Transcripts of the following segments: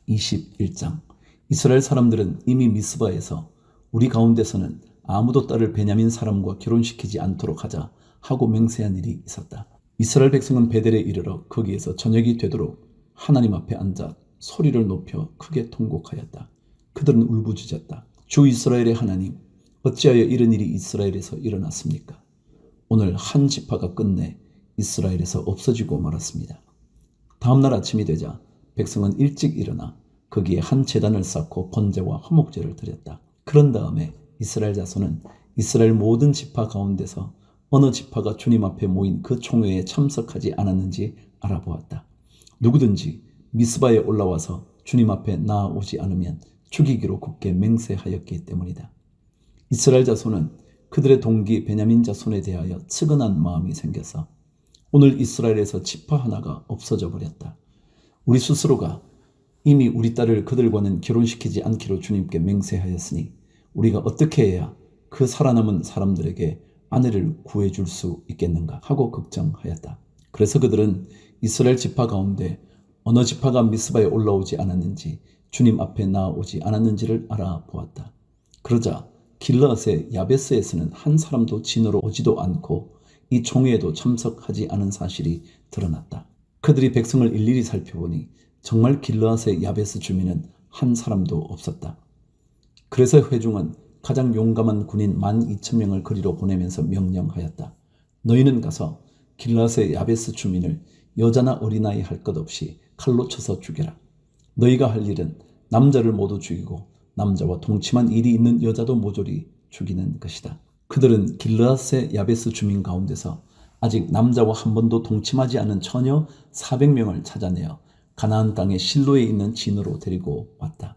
21장. 이스라엘 사람들은 이미 미스바에서 우리 가운데서는 아무도 딸을 베냐민 사람과 결혼시키지 않도록 하자 하고 맹세한 일이 있었다. 이스라엘 백성은 베델에 이르러 거기에서 저녁이 되도록 하나님 앞에 앉아 소리를 높여 크게 통곡하였다. 그들은 울부짖었다. 주 이스라엘의 하나님, 어찌하여 이런 일이 이스라엘에서 일어났습니까? 오늘 한 지파가 끝내 이스라엘에서 없어지고 말았습니다. 다음날 아침이 되자 백성은 일찍 일어나 거기에 한 제단을 쌓고 번제와 화목제를 드렸다. 그런 다음에 이스라엘 자손은 이스라엘 모든 지파 가운데서 어느 지파가 주님 앞에 모인 그 총회에 참석하지 않았는지 알아보았다. 누구든지 미스바에 올라와서 주님 앞에 나아오지 않으면 죽이기로 굳게 맹세하였기 때문이다. 이스라엘 자손은 그들의 동기 베냐민 자손에 대하여 측은한 마음이 생겨서 오늘 이스라엘에서 지파 하나가 없어져 버렸다. 우리 스스로가 이미 우리 딸을 그들과는 결혼시키지 않기로 주님께 맹세하였으니 우리가 어떻게 해야 그 살아남은 사람들에게 아내를 구해줄 수 있겠는가 하고 걱정하였다. 그래서 그들은 이스라엘 지파 가운데 어느 지파가 미스바에 올라오지 않았는지 주님 앞에 나아오지 않았는지를 알아보았다. 그러자 길르앗의 야베스에서는 한 사람도 진으로 오지도 않고 이 총회에도 참석하지 않은 사실이 드러났다. 그들이 백성을 일일이 살펴보니 정말 길르앗의 야베스 주민은 한 사람도 없었다. 그래서 회중은 가장 용감한 군인 12,000명을 거리로 보내면서 명령하였다. 너희는 가서 길르앗의 야베스 주민을 여자나 어린아이 할 것 없이 칼로 쳐서 죽여라. 너희가 할 일은 남자를 모두 죽이고 남자와 동침한 일이 있는 여자도 모조리 죽이는 것이다. 그들은 길르앗의 야베스 주민 가운데서 아직 남자와 한 번도 동침하지 않은 처녀 400명을 찾아내어 가나안 땅의 실로에 있는 진으로 데리고 왔다.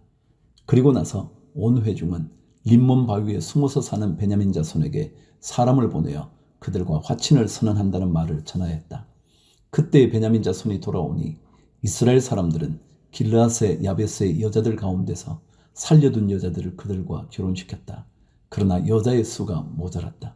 그리고 나서 온 회중은 림몬 바위에 숨어서 사는 베냐민 자손에게 사람을 보내어 그들과 화친을 선언한다는 말을 전하였다. 그때 베냐민 자손이 돌아오니 이스라엘 사람들은 길르앗의 야베스의 여자들 가운데서 살려둔 여자들을 그들과 결혼시켰다. 그러나 여자의 수가 모자랐다.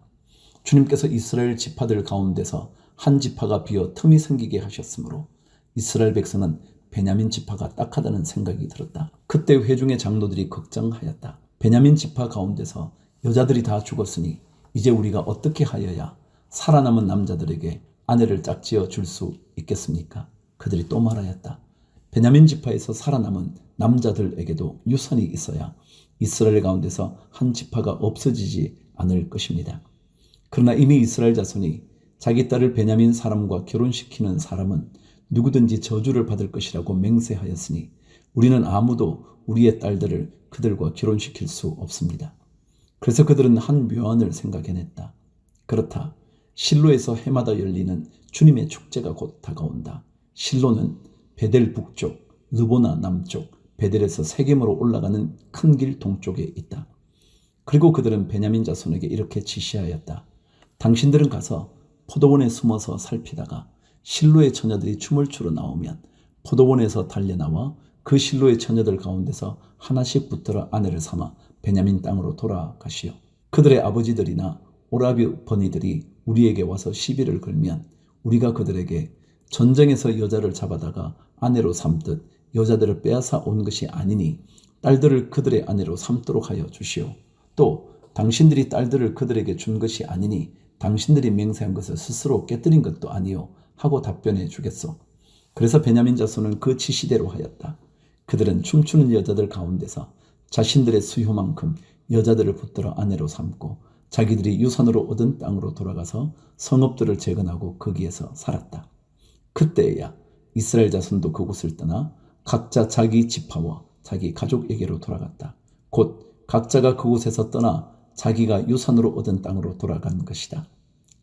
주님께서 이스라엘 지파들 가운데서 한 지파가 비어 틈이 생기게 하셨으므로 이스라엘 백성은 베냐민 지파가 딱하다는 생각이 들었다. 그때 회중의 장로들이 걱정하였다. 베냐민 지파 가운데서 여자들이 다 죽었으니 이제 우리가 어떻게 하여야 살아남은 남자들에게 아내를 짝지어 줄 수 있겠습니까? 그들이 또 말하였다. 베냐민 지파에서 살아남은 남자들에게도 유산이 있어야 이스라엘 가운데서 한 지파가 없어지지 않을 것입니다. 그러나 이미 이스라엘 자손이 자기 딸을 베냐민 사람과 결혼시키는 사람은 누구든지 저주를 받을 것이라고 맹세하였으니 우리는 아무도 우리의 딸들을 그들과 결혼시킬 수 없습니다. 그래서 그들은 한 묘안을 생각해냈다. 그렇다. 실로에서 해마다 열리는 주님의 축제가 곧 다가온다. 실로는 베델 북쪽, 르보나 남쪽, 베델에서 세겜으로 올라가는 큰 길 동쪽에 있다. 그리고 그들은 베냐민 자손에게 이렇게 지시하였다. 당신들은 가서 포도원에 숨어서 살피다가 실로의 처녀들이 춤을 추러 나오면 포도원에서 달려나와 그 실로의 처녀들 가운데서 하나씩 붙들어 아내를 삼아 베냐민 땅으로 돌아가시오. 그들의 아버지들이나 오라비 버니들이 우리에게 와서 시비를 걸면 우리가 그들에게 전쟁에서 여자를 잡아다가 아내로 삼듯 여자들을 빼앗아 온 것이 아니니 딸들을 그들의 아내로 삼도록 하여 주시오. 또 당신들이 딸들을 그들에게 준 것이 아니니 당신들이 맹세한 것을 스스로 깨뜨린 것도 아니오 하고 답변해 주겠소. 그래서 베냐민 자손은 그 지시대로 하였다. 그들은 춤추는 여자들 가운데서 자신들의 수요만큼 여자들을 붙들어 아내로 삼고 자기들이 유산으로 얻은 땅으로 돌아가서 성읍들을 재건하고 거기에서 살았다. 그때야 이스라엘 자손도 그곳을 떠나 각자 자기 지파와 자기 가족에게로 돌아갔다. 곧 각자가 그곳에서 떠나 자기가 유산으로 얻은 땅으로 돌아간 것이다.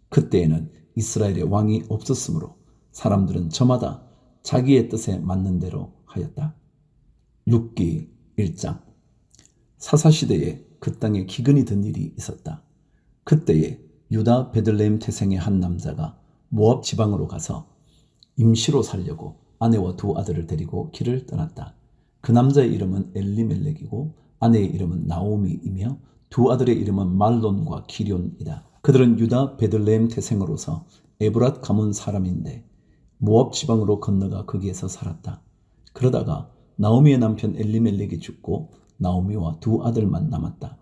그때에는 이스라엘의 왕이 없었으므로 사람들은 저마다 자기의 뜻에 맞는 대로 하였다. 룻기 1장. 사사시대에 그 땅에 기근이 든 일이 있었다. 그때에 유다 베들레헴 태생의 한 남자가 모압 지방으로 가서 임시로 살려고 아내와 두 아들을 데리고 길을 떠났다. 그 남자의 이름은 엘리멜렉이고 아내의 이름은 나오미이며 두 아들의 이름은 말론과 기럨이다. 그들은 유다 베들레헴 태생으로서 에브랏 가문 사람인데 모압 지방으로 건너가 거기에서 살았다. 그러다가 나오미의 남편 엘리멜렉이 죽고 나오미와 두 아들만 남았다.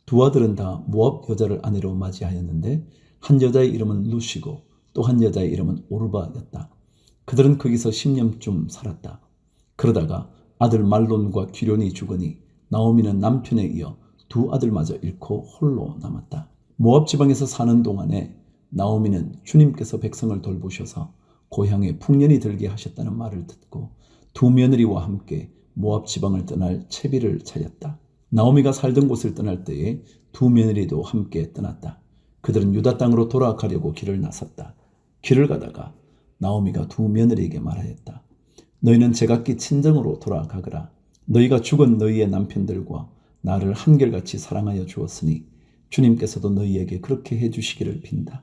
두 아들은 다 모압 여자를 아내로 맞이하였는데 한 여자의 이름은 루시고 또 한 여자의 이름은 오르바였다. 그들은 거기서 10년쯤 살았다. 그러다가 아들 말론과 기련이 죽으니 나오미는 남편에 이어 두 아들마저 잃고 홀로 남았다. 모압 지방에서 사는 동안에 나오미는 주님께서 백성을 돌보셔서 고향에 풍년이 들게 하셨다는 말을 듣고 두 며느리와 함께 모압 지방을 떠날 채비를 차렸다. 나오미가 살던 곳을 떠날 때에 두 며느리도 함께 떠났다. 그들은 유다 땅으로 돌아가려고 길을 나섰다. 길을 가다가 나오미가 두 며느리에게 말하였다. 너희는 제각기 친정으로 돌아가거라. 너희가 죽은 너희의 남편들과 나를 한결같이 사랑하여 주었으니 주님께서도 너희에게 그렇게 해주시기를 빈다.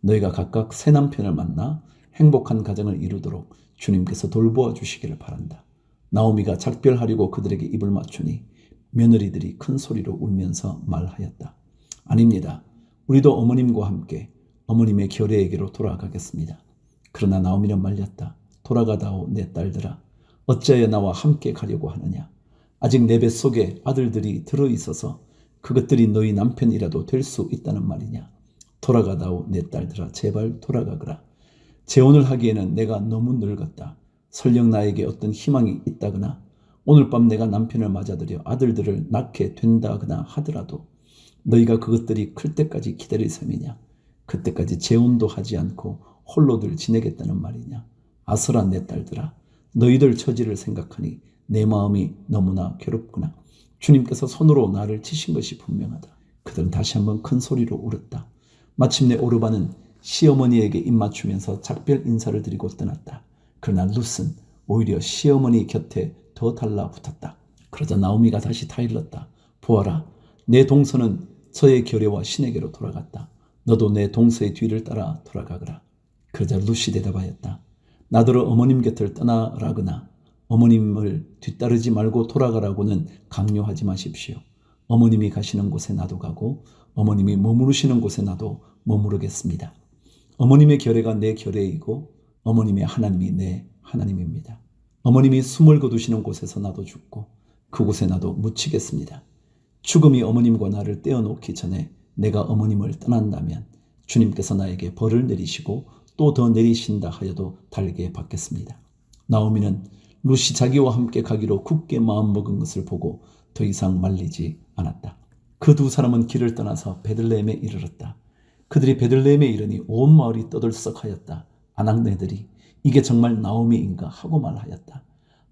너희가 각각 새 남편을 만나 행복한 가정을 이루도록 주님께서 돌보아 주시기를 바란다. 나오미가 작별하려고 그들에게 입을 맞추니 며느리들이 큰 소리로 울면서 말하였다. 아닙니다. 우리도 어머님과 함께 어머님의 결례에게로 돌아가겠습니다. 그러나 나오미는 말렸다. 돌아가다오 내 딸들아. 어찌하여 나와 함께 가려고 하느냐. 아직 내 뱃속에 아들들이 들어있어서 그것들이 너희 남편이라도 될 수 있다는 말이냐. 돌아가다오 내 딸들아. 제발 돌아가거라. 재혼을 하기에는 내가 너무 늙었다. 설령 나에게 어떤 희망이 있다거나 오늘 밤 내가 남편을 맞아들여 아들들을 낳게 된다거나 하더라도 너희가 그것들이 클 때까지 기다릴 셈이냐. 그때까지 재혼도 하지 않고 홀로들 지내겠다는 말이냐. 아서라 내 딸들아. 너희들 처지를 생각하니 내 마음이 너무나 괴롭구나. 주님께서 손으로 나를 치신 것이 분명하다. 그들은 다시 한번 큰 소리로 울었다. 마침내 오르바는 시어머니에게 입맞추면서 작별 인사를 드리고 떠났다. 그러나 룻은 오히려 시어머니 곁에 더 달라붙었다. 그러자 나오미가 다시 타일렀다. 보아라, 내 동서는 저의 결례와 신에게로 돌아갔다. 너도 내 동서의 뒤를 따라 돌아가거라. 그러자 룻이 대답하였다. 나더러 어머님 곁을 떠나라거나 어머님을 뒤따르지 말고 돌아가라고는 강요하지 마십시오. 어머님이 가시는 곳에 나도 가고 어머님이 머무르시는 곳에 나도 머무르겠습니다. 어머님의 결례가 내 결례이고 어머님의 하나님이 내 하나님입니다. 어머님이 숨을 거두시는 곳에서 나도 죽고 그곳에 나도 묻히겠습니다. 죽음이 어머님과 나를 떼어놓기 전에 내가 어머님을 떠난다면 주님께서 나에게 벌을 내리시고 또 더 내리신다 하여도 달게 받겠습니다. 나오미는 룻이 자기와 함께 가기로 굳게 마음먹은 것을 보고 더 이상 말리지 않았다. 그 두 사람은 길을 떠나서 베들레헴에 이르렀다. 그들이 베들레헴에 이르니 온 마을이 떠들썩하였다. 아낙네들이 이게 정말 나오미인가 하고 말하였다.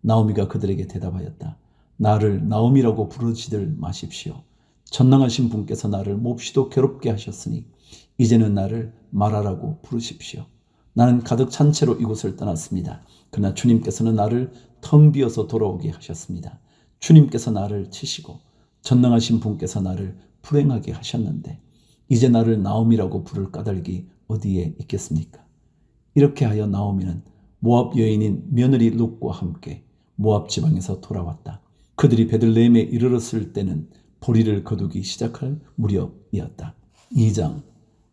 나오미가 그들에게 대답하였다. 나를 나오미라고 부르지들 마십시오. 전능하신 분께서 나를 몹시도 괴롭게 하셨으니 이제는 나를 마라라고 부르십시오. 나는 가득 찬 채로 이곳을 떠났습니다. 그러나 주님께서는 나를 텅 비어서 돌아오게 하셨습니다. 주님께서 나를 치시고 전능하신 분께서 나를 불행하게 하셨는데 이제 나를 나오미라고 부를 까닭이 어디에 있겠습니까? 이렇게 하여 나오미는 모압 여인인 며느리 룻과 함께 모압 지방에서 돌아왔다. 그들이 베들레헴에 이르렀을 때는 보리를 거두기 시작할 무렵이었다. 2장.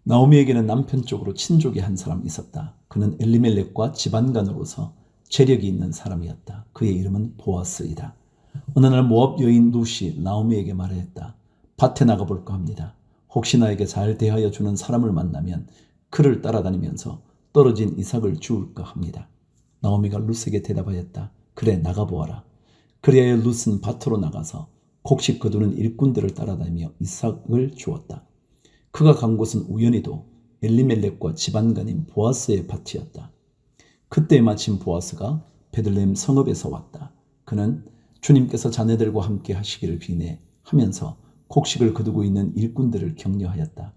나오미에게는 남편 쪽으로 친족이 한 사람 있었다. 그는 엘리멜렉과 집안간으로서 재력이 있는 사람이었다. 그의 이름은 보아스이다. 어느 날 모압 여인 룻이 나오미에게 말했다. 밭에 나가볼까 합니다. 혹시 나에게 잘 대하여 주는 사람을 만나면 그를 따라다니면서 떨어진 이삭을 주울까 합니다. 나오미가 룻에게 대답하였다. 그래, 나가보아라. 그리하여 룻은 밭으로 나가서 곡식 거두는 일꾼들을 따라다니며 이삭을 주었다. 그가 간 곳은 우연히도 엘리멜렉과 집안간인 보아스의 밭이었다. 그때 마침 보아스가 베들레헴 성읍에서 왔다. 그는 주님께서 자네들과 함께 하시기를 비네 하면서 곡식을 거두고 있는 일꾼들을 격려하였다.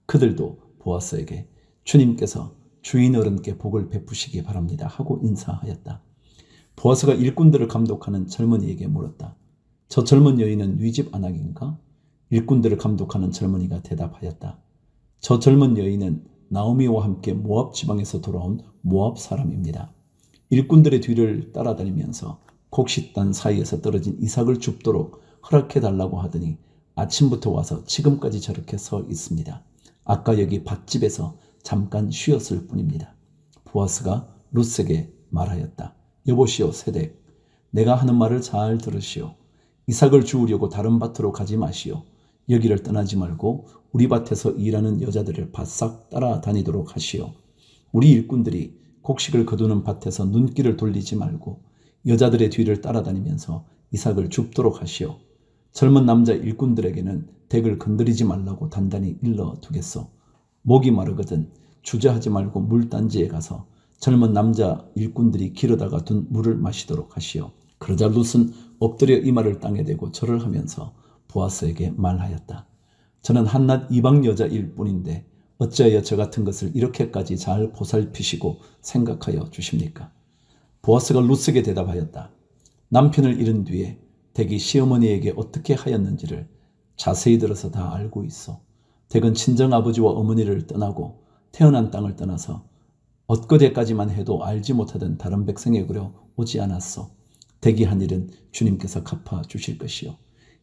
그들도 보아스에게 주님께서 주인 어른께 복을 베푸시기 바랍니다 하고 인사하였다. 보아스가 일꾼들을 감독하는 젊은이에게 물었다. 저 젊은 여인은 네 집 아낙인가? 일꾼들을 감독하는 젊은이가 대답하였다. 저 젊은 여인은 나오미와 함께 모압 지방에서 돌아온 모압 사람입니다. 일꾼들의 뒤를 따라다니면서 곡식단 사이에서 떨어진 이삭을 줍도록 허락해달라고 하더니 아침부터 와서 지금까지 저렇게 서 있습니다. 아까 여기 밭집에서 잠깐 쉬었을 뿐입니다. 보아스가 룻에게 말하였다. 여보시오 세덱, 내가 하는 말을 잘 들으시오. 이삭을 주우려고 다른 밭으로 가지 마시오. 여기를 떠나지 말고 우리 밭에서 일하는 여자들을 바싹 따라다니도록 하시오. 우리 일꾼들이 곡식을 거두는 밭에서 눈길을 돌리지 말고 여자들의 뒤를 따라다니면서 이삭을 줍도록 하시오. 젊은 남자 일꾼들에게는 덱을 건드리지 말라고 단단히 일러두겠소. 목이 마르거든 주저하지 말고 물단지에 가서 젊은 남자 일꾼들이 기르다가 둔 물을 마시도록 하시오. 그러자 룻은 엎드려 이마를 땅에 대고 절을 하면서 보아스에게 말하였다. 저는 한낱 이방 여자일 뿐인데 어찌하여 저 같은 것을 이렇게까지 잘 보살피시고 생각하여 주십니까? 보아스가 룻에게 대답하였다. 남편을 잃은 뒤에 덱이 시어머니에게 어떻게 하였는지를 자세히 들어서 다 알고 있어. 덱은 친정아버지와 어머니를 떠나고 태어난 땅을 떠나서 엊그제까지만 해도 알지 못하던 다른 백성에게로 오지 않았어. 덱이 한 일은 주님께서 갚아 주실 것이요.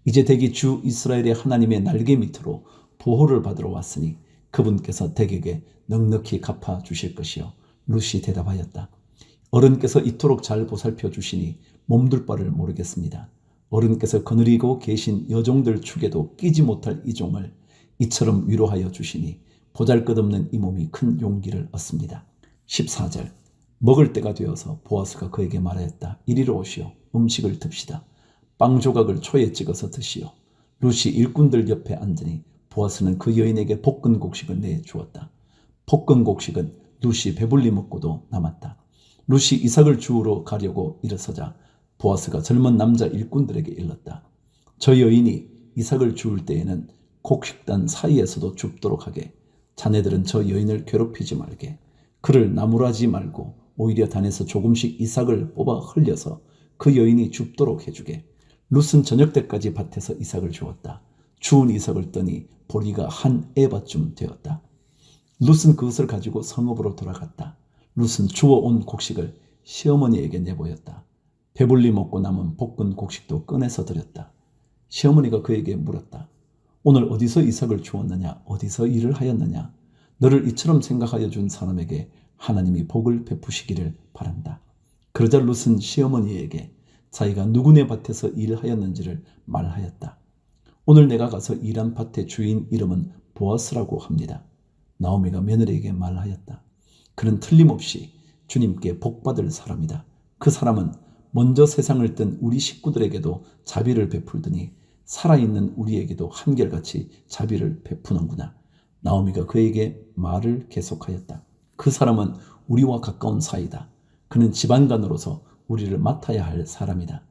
이제 덱이 주 이스라엘의 하나님의 날개 밑으로 보호를 받으러 왔으니 그분께서 덱에게 넉넉히 갚아 주실 것이요. 룻이 대답하였다. 어른께서 이토록 잘 보살펴 주시니 몸둘 바를 모르겠습니다. 어른께서 거느리고 계신 여종들 축에도 끼지 못할 이 종을 이처럼 위로하여 주시니 보잘것없는 이 몸이 큰 용기를 얻습니다. 14절 먹을 때가 되어서 보아스가 그에게 말하였다. 이리로 오시오. 음식을 듭시다. 빵 조각을 초에 찍어서 드시오. 룻이 일꾼들 옆에 앉으니 보아스는 그 여인에게 볶은 곡식을 내주었다. 볶은 곡식은 룻이 배불리 먹고도 남았다. 룻이 이삭을 주우러 가려고 일어서자 보아스가 젊은 남자 일꾼들에게 일렀다. 저 여인이 이삭을 주울 때에는 곡식단 사이에서도 줍도록 하게. 자네들은 저 여인을 괴롭히지 말게. 그를 나무라지 말고 오히려 단에서 조금씩 이삭을 뽑아 흘려서 그 여인이 줍도록 해주게. 룻은 저녁 때까지 밭에서 이삭을 주었다. 주운 이삭을 떠니 보리가 한 에바쯤 되었다. 룻은 그것을 가지고 성읍으로 돌아갔다. 룻은 주워온 곡식을 시어머니에게 내보였다. 배불리 먹고 남은 볶은 곡식도 꺼내서 드렸다. 시어머니가 그에게 물었다. 오늘 어디서 이삭을 주웠느냐? 어디서 일을 하였느냐? 너를 이처럼 생각하여 준 사람에게 하나님이 복을 베푸시기를 바란다. 그러자 룻은 시어머니에게 자기가 누구네 밭에서 일하였는지를 말하였다. 오늘 내가 가서 일한 밭의 주인 이름은 보아스라고 합니다. 나오미가 며느리에게 말하였다. 그는 틀림없이 주님께 복받을 사람이다. 그 사람은 먼저 세상을 뜬 우리 식구들에게도 자비를 베풀더니 살아있는 우리에게도 한결같이 자비를 베푸는구나. 나오미가 그에게 말을 계속하였다. 그 사람은 우리와 가까운 사이다. 그는 집안간으로서 우리를 맡아야 할 사람이다.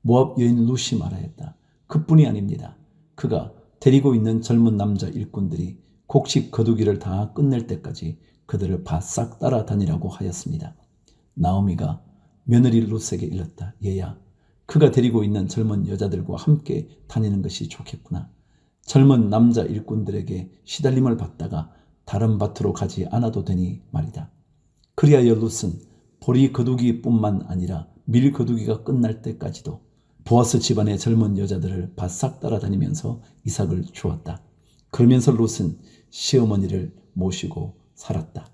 모압 여인 룻이 말하였다. 그뿐이 아닙니다. 그가 데리고 있는 젊은 남자 일꾼들이 곡식 거두기를 다 끝낼 때까지 그들을 바싹 따라다니라고 하였습니다. 나오미가 며느리 룻에게 일렀다. 얘야, 그가 데리고 있는 젊은 여자들과 함께 다니는 것이 좋겠구나. 젊은 남자 일꾼들에게 시달림을 받다가 다른 밭으로 가지 않아도 되니 말이다. 그리하여 룻은 보리 거두기뿐만 아니라 밀 거두기가 끝날 때까지도 보아스 집안의 젊은 여자들을 바싹 따라다니면서 이삭을 주었다. 그러면서 룻은 시어머니를 모시고 살았다.